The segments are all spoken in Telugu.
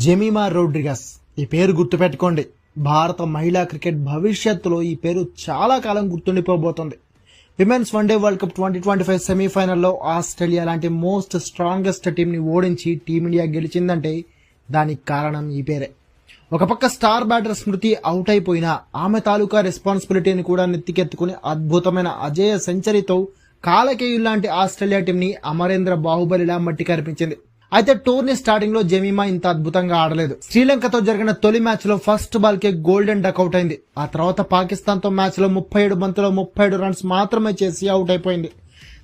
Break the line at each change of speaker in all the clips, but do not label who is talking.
Jemimah Rodrigues. ఈ పేరు గుర్తుపెట్టుకోండి. భారత మహిళా క్రికెట్ భవిష్యత్తులో ఈ పేరు చాలా కాలం గుర్తుండిపోబోతోంది. విమెన్స్ వన్డే వరల్డ్ కప్ 2025 సెమీఫైనల్లో ఆస్ట్రేలియా లాంటి మోస్ట్ స్ట్రాంగెస్ట్ టీంని ఓడించి టీమిండియా గెలిచిందంటే దానికి కారణం ఈ పేరే. ఒక పక్క స్టార్ బ్యాటర్ స్మృతి అవుట్ అయిపోయినా ఆమె తాలూకా రెస్పాన్సిబిలిటీని కూడా నెత్తికెత్తుకుని అద్భుతమైన అజేయ సెంచరీతో కాలకేయుల్లాంటి ఆస్ట్రేలియా టీంని అమరేంద్ర బాహుబలిలా మట్టి కనిపించింది. అయితే టోర్నీ స్టార్టింగ్ లో జెమిమా ఇంత అద్భుతంగా ఆడలేదు. శ్రీలంకతో జరిగిన తొలి మ్యాచ్ లో ఫస్ట్ బాల్ కే గోల్డెన్ డకౌట్ అయింది. ఆ తర్వాత పాకిస్తాన్ తో మ్యాచ్ లో 37 బంతుల్లో 37 రన్స్ మాత్రమే చేసి అవుట్ అయిపోయింది.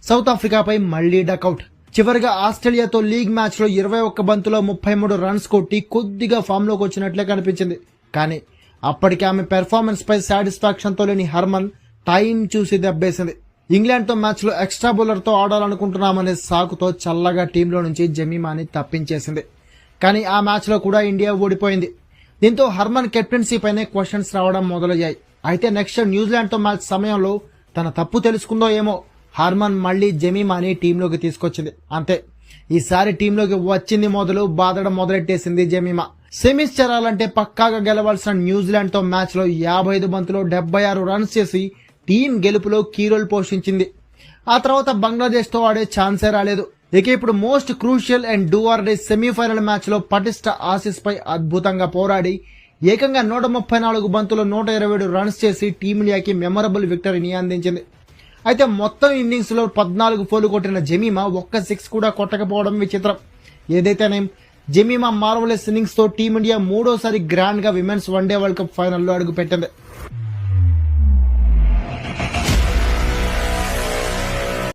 సౌత్ ఆఫ్రికాపై మళ్లీ డకౌట్. చివరిగా ఆస్ట్రేలియాతో లీగ్ మ్యాచ్ లో 21 బంతుల్లో 33 రన్స్ కొట్టి కొద్దిగా ఫామ్ లోకి వచ్చినట్లే కనిపించింది. కానీ అప్పటికి ఆమె పెర్ఫార్మెన్స్ పై సాటిస్ఫాక్షన్ తో లేని హర్మన్ టైం చూసి దెబ్బేసింది. ఇంగ్లాండ్ తో మ్యాచ్ లో ఎక్స్ట్రా బౌలర్ తో ఆడాలనుకుంటున్నామనే సాకుతో చల్లగా టీంలో నుంచి జెమిమాని తప్పించేసింది. కానీ ఆ మ్యాచ్ లో కూడా ఇండియా ఓడిపోయింది. దీంతో హర్మన్ కెప్టెన్సీ పైనే క్వశ్చన్స్ రావడం మొదలయ్యాయి. అయితే నెక్స్ట్ న్యూజిలాండ్ తో మ్యాచ్ సమయంలో తన తప్పు తెలుసుకుందో ఏమో హర్మన్ మళ్లీ జెమిమాని టీంలోకి తీసుకొచ్చింది. అంతే, ఈసారి టీంలోకి వచ్చింది మొదలు బాధడం మొదలెట్టేసింది జెమిమా. సెమీస్ చేరాలంటే పక్కాగా గెలవాల్సిన న్యూజిలాండ్ తో మ్యాచ్ లో 55 బంతుల్లో 76 రన్స్ చేసి టీం గెలుపులో కీ రోల్ పోషించింది. ఆ తర్వాత బంగ్లాదేశ్ తో ఆడే ఛాన్సే రాలేదు. ఇక ఇప్పుడు most crucial and do or day semifinal match లో పటిష్ట ఆసీస్ పై అద్భుతంగా పోరాడి ఏకంగా 134 బంతుల్లో 127 రన్స్ చేసి టీమిండియాకి మెమరబుల్ విక్టరీని అందించింది. అయితే మొత్తం ఇన్నింగ్స్ లో 14 ఫోర్లు కొట్టిన జెమిమా ఒక్క 6 కూడా కొట్టకపోవడం విచిత్రం. ఏదైతేనేం జెమిమా మార్వలెస్ ఇన్నింగ్స్ తో టీమిండియా మూడోసారి గ్రాండ్ గా విమెన్స్ వన్డే వరల్డ్ కప్ ఫైనల్లో అడుగుపెట్టింది.